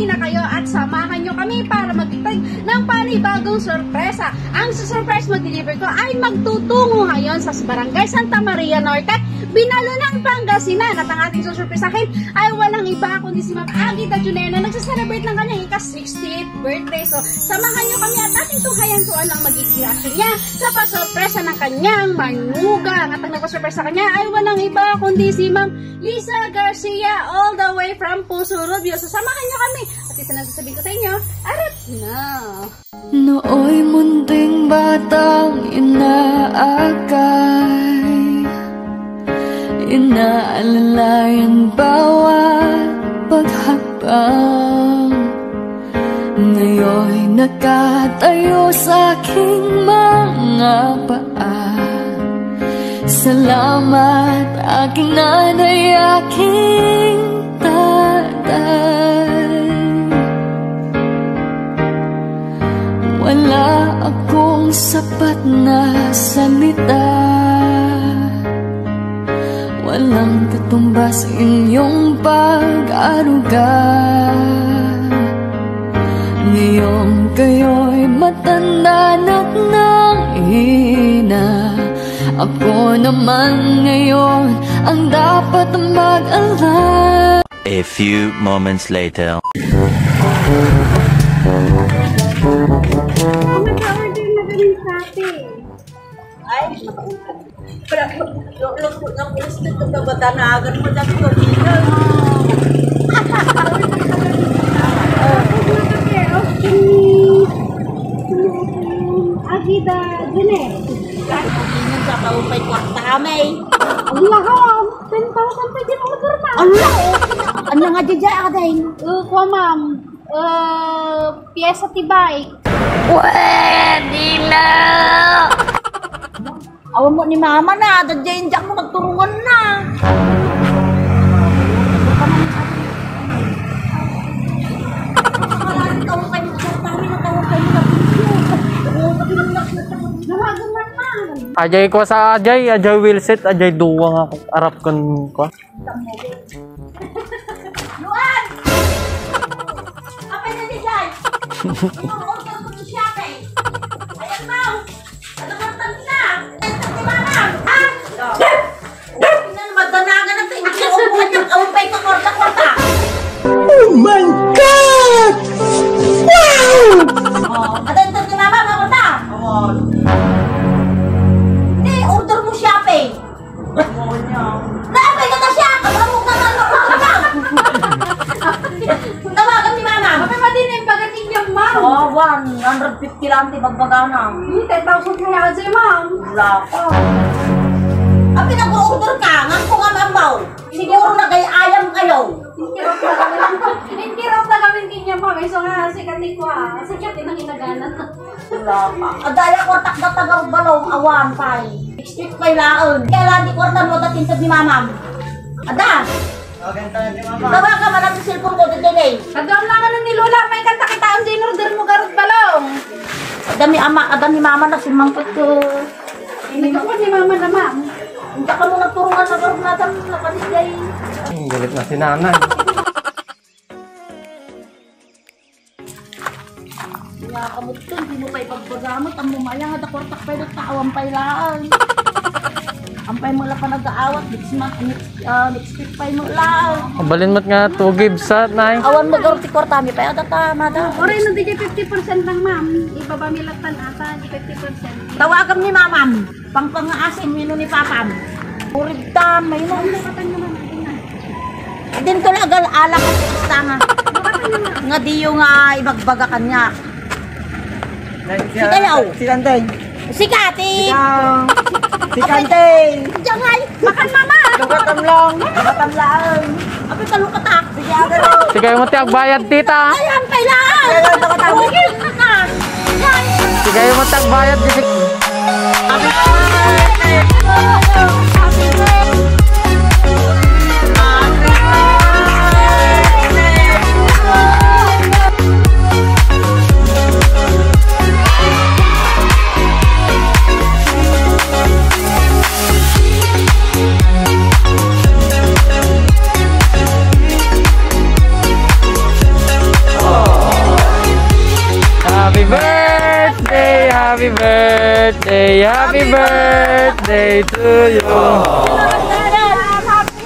Halina kayo at samahan nyo kami para magtitag ng panibagong sorpresa. Ang surprise mag-deliver ko ay magtutungo ngayon sa Barangay Santa Maria Norte, Binalunang, Pangasinan. At ang ating susurpresahin ay walang iba kundi si Ma'am Agita Junena, nagsa-celebrate ng kanyang ika-60th birthday. So, samahan nyo kami at ating tunghayan kung anong magiging reaction niya sa pasorpresa ng kanyang manugang. At ang nagpasorpresa kanya ay walang iba kundi si Ma'am Lisa Garcia, all the way from Puso Rubio. So, samahan nyo kami. At ito na sasabihin ko sa inyo, arat na! Nooy munting batang inaakay, inaalalayan bawat paghapang. Ngayon'y nakatayo sa aking mga paa. Salamat aking nanay, aking tatay. Wala akong sapat na salita, walang katumbas inyong pag-aruga. Ngayong kayo'y matanda na't nanghina, ako naman ngayon ang dapat mag-alala. A few moments later. Mag-order na galing sa atin. Ay, luto ng plastic ito ba tanagan mo dati ko dito? Agita Junena. Pagkinin sa kaupay kwarta kami. Allah ka, 10,000 pa din ako na. Allah! Ano nga dyan dyan din? Kuha ma'am, pyesa tibay. Pwede na! Awan mo ni mama na, dadyain dyan mo nagturungan na. Ajay ko sa Ajay Wilset, Ajay duwang ako arap kon ko. Luan! Apa na di dyan? Order ko sa Shopee. Ayan mo! Ano kang tansa? Tansa si mama! Ha? Tingnan madanagan ang tingin ko buwan ng kaupay ko kwarta-kwarta. Oh my God! Wow! Tansa si mama mga kwarta? Hindi, order mo Shopee. Naapay ka na siya! Kamamok na nga tawagan ni mama. Kapag madina yung bagating niya, ma'am. 150 lang di bagbagana. 10,000 kaya sa'yo, ma'am. Wala pa. Ang pinag-order ka, nga ko nga mambaw. Siguro nagay-ayam kayo. Inkirap na kami niya, ma'am. So nga, sikatin ko ha. Sikatin ang inaganan. Wala pa. Adaya ko takda-tagar balong awan pay. Extrict pay laon. Kaya lang di kwartan mo datintag ni mamam. Ada! Tawa ka man ang cellphone ko dito eh. Nagawang lang ano ni Lola, may kanta-kitaan din order mo garot balong. Adami mama na simangkot ko. Hindi ko ni mama na, ma'am. Hindi ka mo nagturungan sa garot natin na kanisay. Galit na si nanay. Kaya kamot ko, hindi mo pa ipagpagamot. Ang mumaya nga dakwartak pa yung taawang pailaan. Ang pay mo lang pa nag-aawat, next week pay mo lang. Balin mo't nga 2 gives sa nay. Awan mo garot ti kwarta, may pay adata, mada. Oray na di 50% lang, ma'am. Ibabamilatan ata, 50%. Tawagan ni mamam, pangpangaasin, mino ni papam. Urig tam, may mo. Nakatan nyo, ma'am. Din ko lang alak at ista nga. Nga di yung ibagbaga kanya. Si kayaw. Si Kantay. Si Kati. Si Kantay. Jangan, makan mama. Katamlang. Katamlaan. Apa kalau ketak? Sige, agad. Sige mo ti agbayad tita. Ayam kailangan. Kailan na katawag? Sige mo ti agbayad di. birthday, happy birthday to you.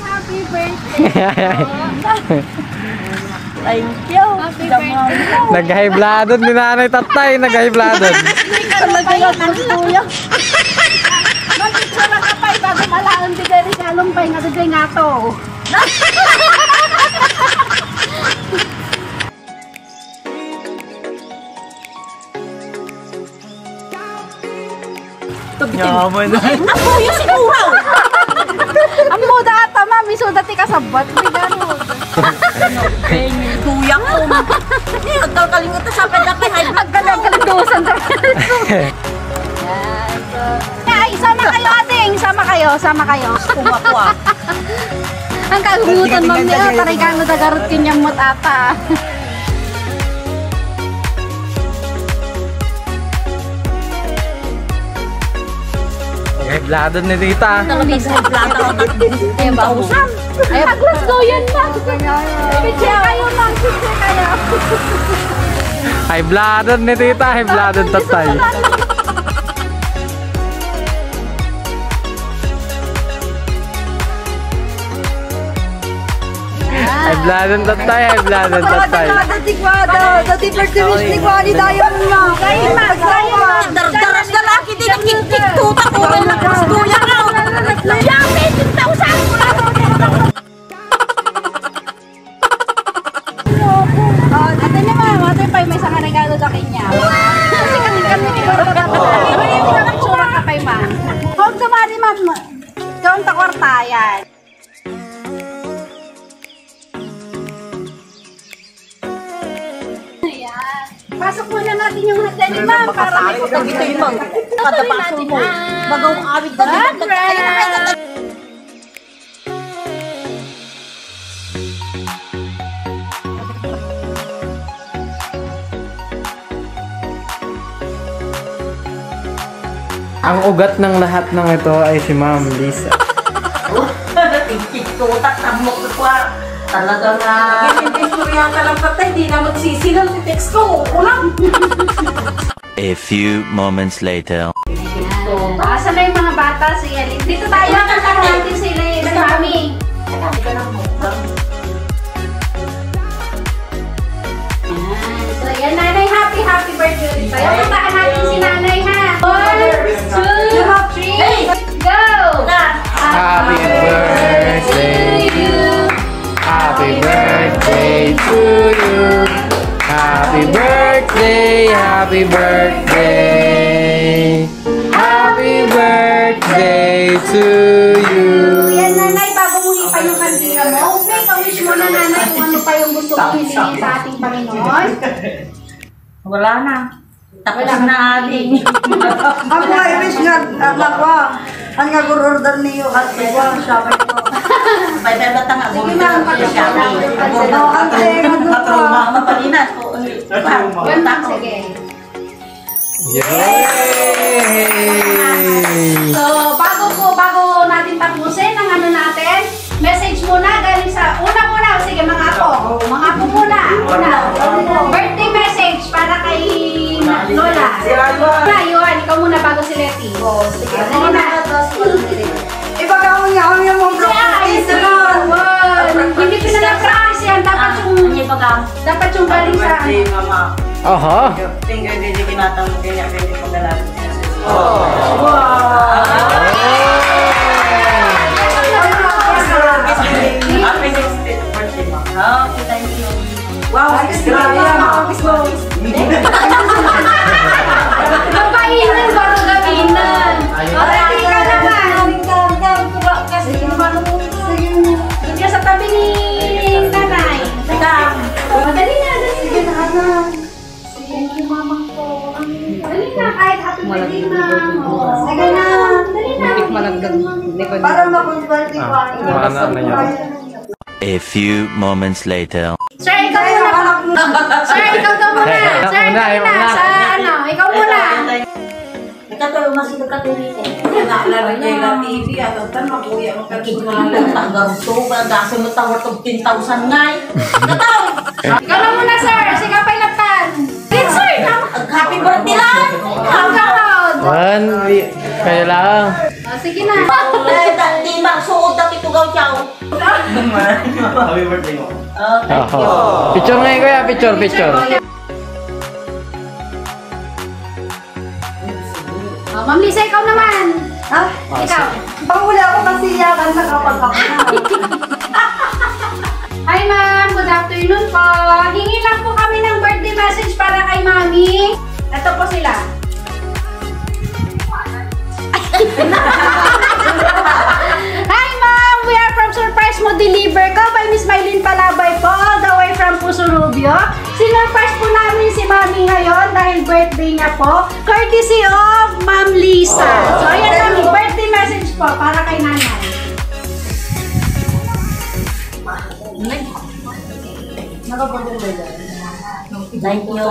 Happy birthday. Thank you. Happy birthday. Nag-hibladon ni Nanay Tatay, nag-hibladon. Mag-picture ka pa bago malaon di dari kalumpay nga di nga to. Yaman na. Ako yung siguraw. Ang muda ata mami so dati kasabot di ganun. Kuya ko. Nagkakalimutan sa pandapay. Agkalang-kalandusan sa Ay, sama kayo ating, sama kayo. Kumakwa. Ang kagumutan ma'am niya, taray ka na dagarot kinyang mot ata. Nag-hibladon ni Tita. Ay, bausan. Ay, aglas daw yan ma. Picture kayo ma'am, picture kayo. Hibladon ni Tita, hibladon Tatay. Hibladon Tatay, hibladon Tatay. Dati birthday wish ni Kwani dayon na. Kayo ma, kayo ma. Daras na laki din ang kik-tuta ko. Kuya ka. Yami, 10,000. Ate niya ma'am, ate pa may isang regalo sa kanya. Kasi kami picture ka pa ma'am. Huwag sumali ma'am. Gawang takwarta yan. Ayan. Pasok muna natin yung handa ni ma'am para may Ito yung mga katapaso mo. Bagong awit na Congrats! Ang ugat ng lahat ng ito ay si Ma'am Lisa. Kik-tuta, tamok ko pa. Talaga na. Istorya ka lang patay, di na magsisilang si text ko. Ulang. A few moments later. Asa na yung mga bata? Sige, dito tayo. Kanta natin sila si Mami. So, yan, Nanay. Happy birthday. Tayo, kantaan natin si Nanay, ha? 1, 2, 3, go! Happy birthday to you. Happy birthday to you. Happy birthday, happy birthday. Happy birthday to you. Yan, Nanay, bago mo ipa yung kandila mo, okay, ka-wish mo na, Nanay, kung ano pa yung gusto mong hilingin sa ating Panginoon. Wala na. Tapos na ating. Ako ay wish nga, nakwa. Ang nga order niyo at iwa siya ko. Bye-bye bata nga. Sige, ma'am, Shopping. Katruma. Mapalinas ko. Yan, ma'am, sige. Yay! So, bago natin tapusin ang ano natin, message muna galing sa, una muna, sige mga apo muna. Birthday message para kay Lola. Yun, ikaw muna bago si Letty. Sige, dali na. Ipagawin niya kami yung mga Hindi pinala-practice yan, dapat yung galing sa, Mama. Oho. Tinggal din yung kinatang mo kaya hindi pagdalasan niya. Happy next birthday, ma. Okay, thank you. Wow, extra yan. Kapainan, bago gaminan. Ready ka naman. Doon ka sa tabi ni Nanay. Madali na, sige na, anak. Thank you, mama ko. Dali na, kahit happy birthday, ma'am. Sige na, dali na. Para makonsulti ko. Mana na yan? A few moments later. Sir, ikaw muna. Sir, ikaw daw muna. Sir, ikaw muna. Sa ano, ikaw muna. Nagkatayo mas nagkatuloy ko. Naalala niya yung TV, ano, tan makuya mo Nakikita tanggang to, kasi mo tawar to 10,000 ngay. Nataw! Ikaw na muna, sir. Sige, pailatan. Din, sir. Happy birthday lang! Ang kakawad. sige na. Di magsuod na pitugaw siya. Happy birthday mo. Thank you. Picture ngayon kuya, picture. Oh, Ma'am Lisa, ikaw naman. Ha? Ikaw. Panghuli ako kasi yakan na kapag ako na. Hi ma'am, good afternoon po. Hingi lang po kami ng birthday message para kay Mami. Ito po sila. Hi ma'am, we are from Surprise Mo Deliver Ko by Miss Mylene Palabay po, all the way from Puso Rubio. Sinurprise po namin si Mami ngayon dahil birthday niya po, courtesy of Ma'am Lisa. So ayan Mami, birthday message po para kay nanay. Thank you.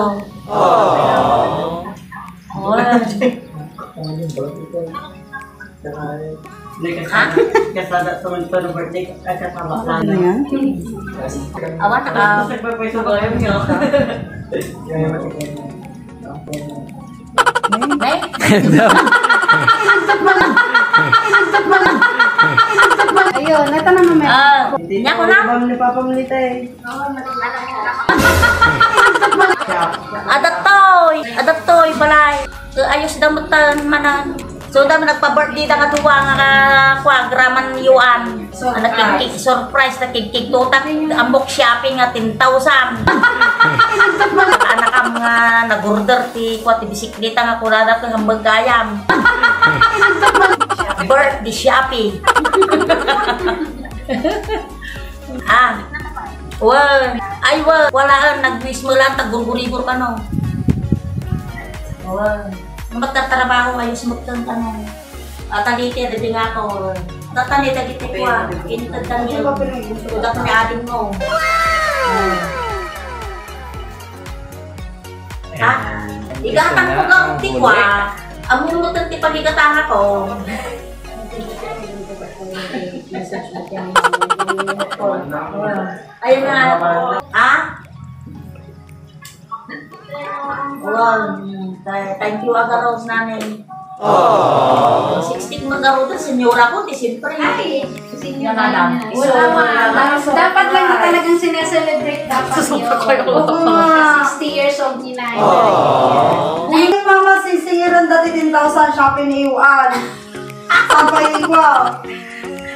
Kasada sa mga birthday ay kasama lang. Ano yan? Awan na Nagpapaiso ko ngayon nyo. Ayun, ito na Mami. Niya ko na. Bang ni Papa Melita eh. Adatoy balay. Ayos damutan manan. So dami nagpa-birthday da katuwa nga kwagraman yuan. Nakikik surprise nakikik tutak ambok shopping nga 10,000. Anak am nga nag-order ti kwa ti bisikleta nga kulada ko hambag gayam. Birthday shopping. Walaan nag-wish mo lang tag-gurguribur ka no. Magtatrabaho ayos magtanong. Talite dadi nga ako. Tatani dadi ti kwa. Initad niyo. Udak ni ading mo. Igatan ko ka ti kwa. Amun mo ti pagigatahan ko. Ayun nga. Thank you agaros namin. 16 magaruda, senyora ko, siyempre. Ay, dapat lang na talagang sineselebrate dapat yun. 60 years old ni Nay. Ngayon mama, sisiran dati 10,000 shopping ni Yuan. Sabay ko.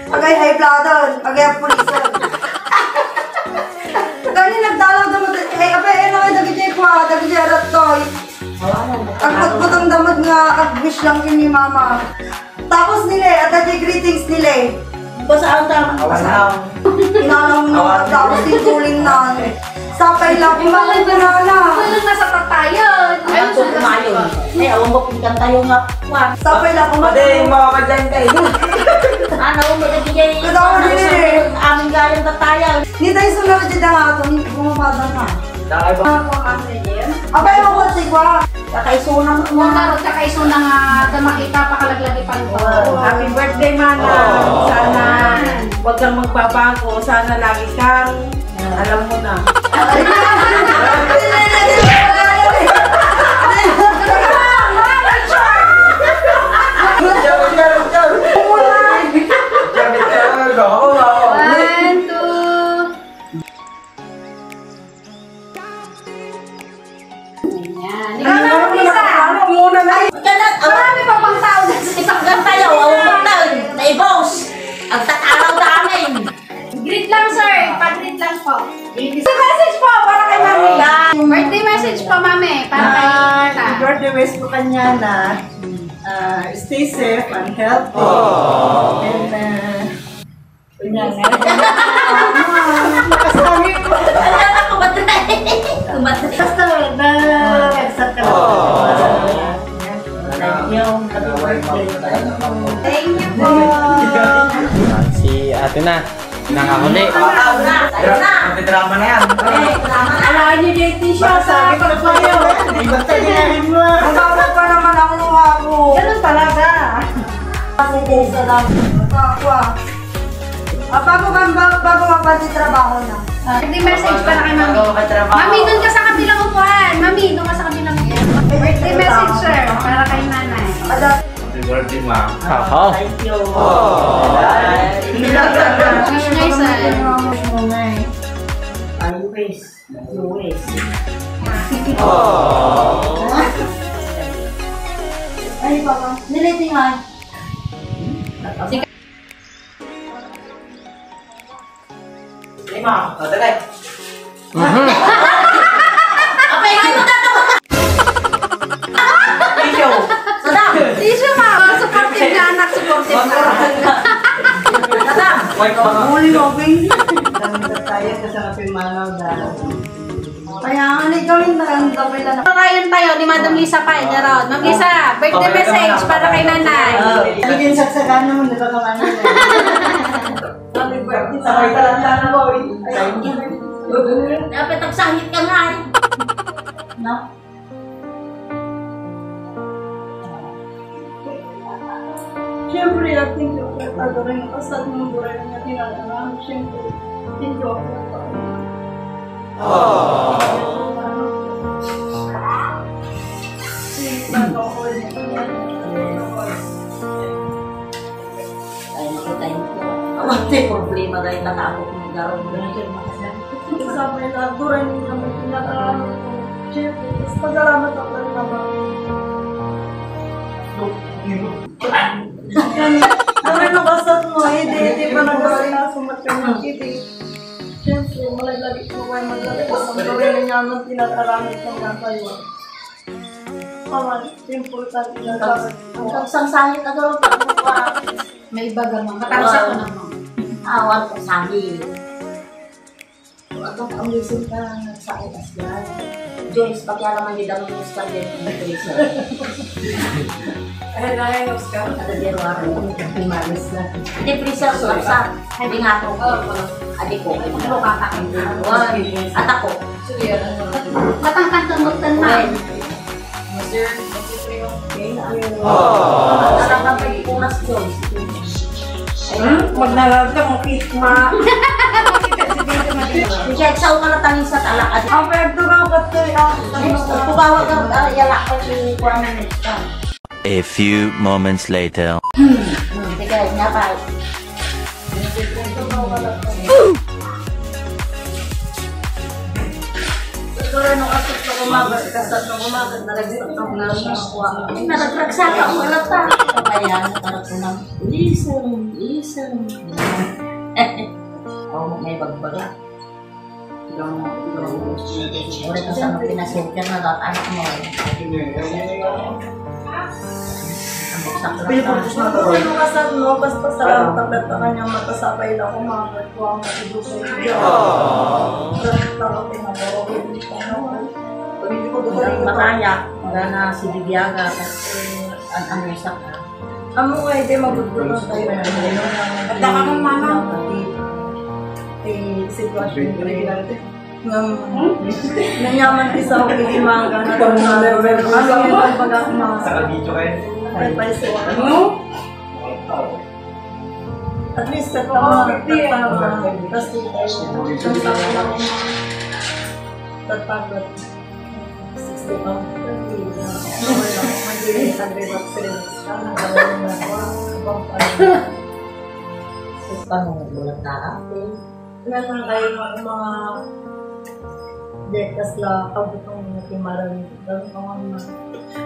Agay high bloodon, agay pulisan. Kani nagdalaw damot, hey abe, ano ay dagiti ko, dagiti aratoy. Ang putputang damot nga, ag-wish lang yun ni mama. Tapos nila, at dagiti greetings nila. Basta ang tama. Inalang na, tapos tituling na. Sapay lang, kumakan ko na na. Walang nasa tatayon. Ayun, so kumayon. Awan mo kung tayo nga. Sapay lang, kumakan. Pwede mga kadyan kayo. Ano, magiging Totoo din eh. aming gayang tatayan. Ni tayo sunod dyan na nga ito, hindi bumabada na. Abay mo ko, sigwa. Kakaisunan mo. Kung tarot ka kaiso na nga damakita pakalaglagipan ko. Happy birthday, Mana. Sana huwag kang magbabago. Sana lagi kang alam mo na. Marami pa pang tao dyan sa Isang gantayo, awang magdang. Naibos. Ang tataraw na amin. Greet lang, sir. Pa-greet lang po. Message po para kay Mami. Birthday message po, Mami. Para kay Tita. Birthday wish ko kanya na stay safe and healthy. And nakasangit ko. Alam na kumatay. Kumatay. Basta na-accept ka na. Thank you. Happy birthday. Thank you po. Si ate na. Nakahuli. Tayo na. Magtidrama na yan. Alaan niyo dito siya sa akin pa kayo. Basta ginahin mo. Ang tawag pa naman ang luha ko. Ganun talaga. Kasi din sa lang. Takwa. Bago mapati trabaho na. Birthday message para kay Mami. Mami, doon ka sa kabilang upuan. Mami, doon ka sa kabilang upuan. Birthday message, sir. Para kay Nanay. Ada, Happy birthday, ma. Ako. Thank you. Always. Ay, papa. Niliting man. Lima. Tagay. Apay, ay mo dato. Tissue. Sadam. Tissue ma, supportive na anak, supportive na. Sadam. Muli mo, Bing. Tayo kasarapin manaw dahil. Kaya nga, gawin na lang tapay lang. Kakayan tayo ni Madam Lisa pa, Gerald. Ma'am Lisa, birthday message para kay nanay. Hindi saksakan naman, di ba kamano na? Happy birthday. Sabay ka lang sana, boy. Dapat nagsahit ka nga eh. No? Siyempre, thank you. Tato rin ang kasal mo, buray na tinalaman. Siyempre, thank you. Ay, may problema dahil nakaabot ng garo. Sabay na, buray na naman tinalaman. Siyempre, pag-alamat ako rin naman. Buray na kasal mo, hindi pa nag-aaral na sumat ka ng kitig. Siyempre, malaglag ko kayo maglalabas. Ang gawin niya naman tinataramit ng nakayo. Paman, important tinataramit. Ang kagsang-sahit na garo pa mo pa. May iba gamang. Matarsa ko naman. Awan ko sahit. Atong amising ka nagsahit as yan. Joyce, pati alam ang nidang yung scarlet ng Teresa. Ay, nai, Oscar. Ada dia luar, manis lah. Dia freezer susah. Hindi nga ako. Adik ko. Ano kakain din? At ako. Matangkang magtanay. Sarap ang pagpunas Joyce. Magnalag ka mo, Kisma. Kaya sa una na tanin sa talak. Ang pwede ka katoy ang Pubawa ka, yala ko si Juan Minister. A few moments later. Teka, nga pa. Siguro nung asok na umagas, kasat na umagas, naragsak na mga nakuha. Naragragsak ang malata. Kaya, parang ko nang, listen. Oo, may bagbaga. Ulit ka sa mga pinasensya na dapat anak mo. Ang buksak lang pa. Ay, mga kasal mo, basta sa tapat na kanyang matasapay lang umagat ko ang matibok sa iyo. Bakit ako pinag-orogin dito naman? Hindi ko doon rin Mataya, wala na si Bibiaga kasi ang isak na. Amo nga, hindi magugulong tayo. At baka mong mama. Sitwasyon ko rin natin. Nanyaman isa ako kilimaga na ito na level. Ano yung pagpagakma? Sa kabidyo kayo. At least at mga nagtatama. Kasi tatagod. 60 pounds. Paano bulat na ate? Meron kayo ng mga dekas la kabutong natimaran. Dapat ang mga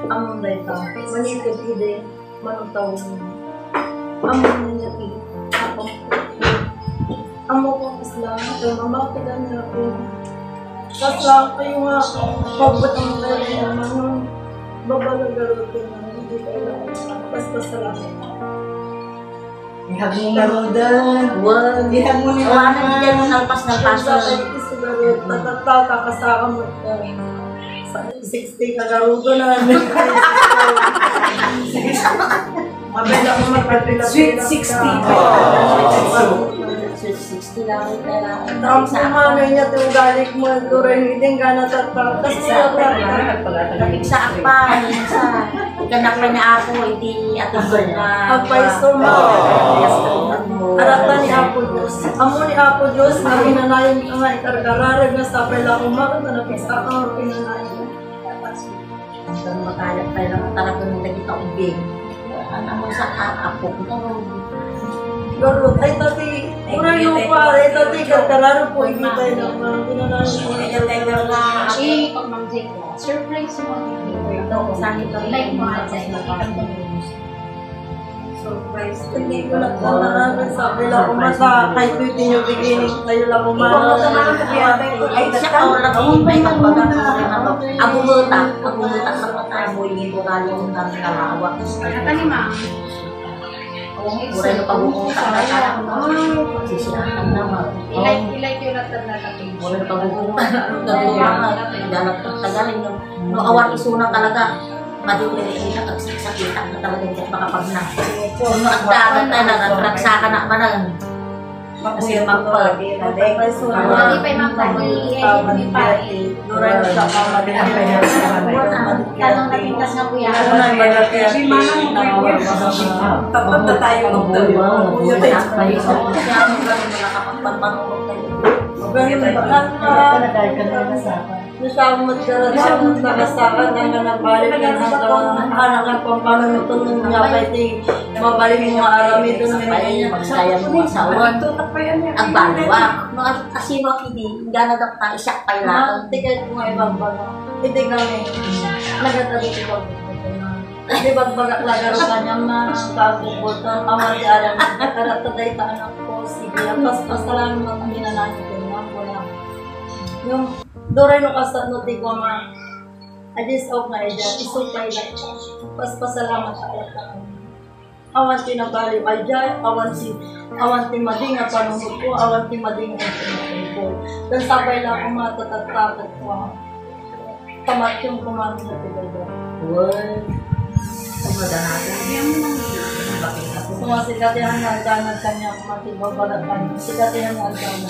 among dayta. Manitid ide, manutaw mo. Among nangyati. Among ko kasla. Ito, mamatigan na ako. Kasla kayo nga kabutong natimaran. Manong babalagaro ko na hindi kayo lang. Basta salamat. Ihag mo na rodan. Wag. Ihag mo na Wala na dyan mo nalpas-nalpas. Kakasaka mo sa 60 kagaruto na mabela ko magpapila Sweet 60. Sweet 60 lang yung pera. ang kumanay niya ito galik mo turin hindi nga natatang kasi Napigsaak pa. Ikanak pa niya ako. Hindi atubol na. pagpaiso mo arata ni Apo Diyos amo ni Apo Diyos na pinanayon ka nga ikargararag na sa pala kumakot na napisa ka nga pinanayon Ang matayag tayo lang talaga nung nagkita ubing. Ano sa apo ko. Garo, ay tati, uray yung pa, ay tati, karkararo po, ikitay na mga pinanahin po. Surprise mo. Like mo at Surprise. Hindi ko lang po namin sabi lang umasa, kahit 15 yung beginning, tayo lang umasa. ay siya ko lang yung may magbaga Abu Muta sa tayo yung bural yung nangalawa. Kata ni Ma. Bural na pagbubuka na siya. Sisiyahan naman. Ilike yung natin. Bural na pagbubuka. Dalat tagaling yung awang isuna talaga. Madipili na sakita na talaga hindi makapag na. Kung magdagat na nagraksakan na ba na. Kasi magpag. Hindi pa yung Duray na siya ka, Tanong na pintas nga po yan. si Manang tapos na tayo nasamot ka nasamot nakasakan na nabalik yan hanggang anak ang pamanutong niya pwede mabalik yung mga arami doon Magsaya mo sa uwan. Ang balwa. Mga asino hindi. Gano'n daw tayo siya pa lang. tigay ko nga ibagbaga hindi kami nagatabi ko hindi bagbaga lagaro kanyang na kagubutan awan di alam karataday ta anak ko sige pas lang mga minanahin ko na wala yung doray no kasat no di ko ma adis of na ida isupay lang pasalamat sa Allah awan tinabali ay jay awan ti mading ang panunod ko awan ti mading ang pinatay ko dan sabay lang ang mga tatatapot ko tamat yung kumano sa tigaga sumasikatihan na ang kanya matibabagatan sikatihan na ang kanya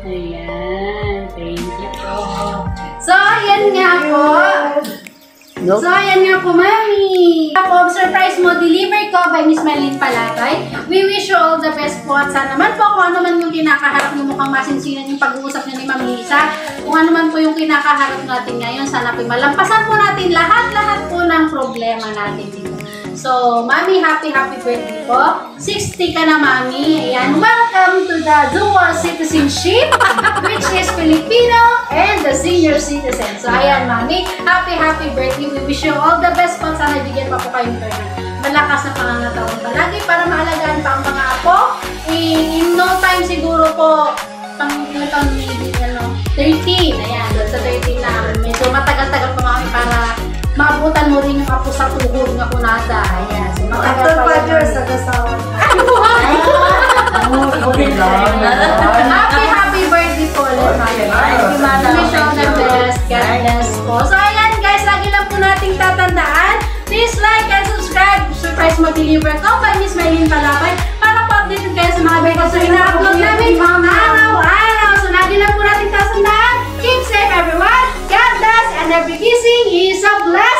Ayan, thank you po. So, ayan nga po. So, ayan nga po, Mami. Ako, surprise mo, deliver ko by Miss Marlene Palatay. We wish you all the best po. At sana naman po, kung ano man yung kinakaharap nyo, mukhang masinsinan yung pag-uusap nyo ni Ma'am Lisa. Kung ano man po yung kinakaharap natin ngayon, sana po malampasan po natin lahat-lahat po ng problema natin dito. So, Mami, happy birthday po. 60 ka na, Mami. Ayan, welcome to the dual citizenship, which is Filipino and the senior citizen. So, ayan, Mami, happy birthday. We wish you all the best po. Sana bigyan pa po kayong malakas na pangangatawan palagi para maalagaan pa ang mga apo. In no time siguro po, pang 13. Ayan, sa 13 na. Medyo matagal-tagal pa, Mami, para maabutan mo rin yung apo sa tuhod nga kunada. Ayan. So, after 5 years, nag-asawa na. Happy birthday po ulit, Mami. Wish you all the best. God bless po. So, ayan guys, lagi lang po nating tatandaan. Please like and subscribe. Surprise mag-deliver ko by Miss Marlene Palatay para po updated kayo sa mga videos na ina-upload namin araw-araw. So, lagi lang po nating tatandaan. Keep safe, everyone. God bless, and every kissing is a blessing.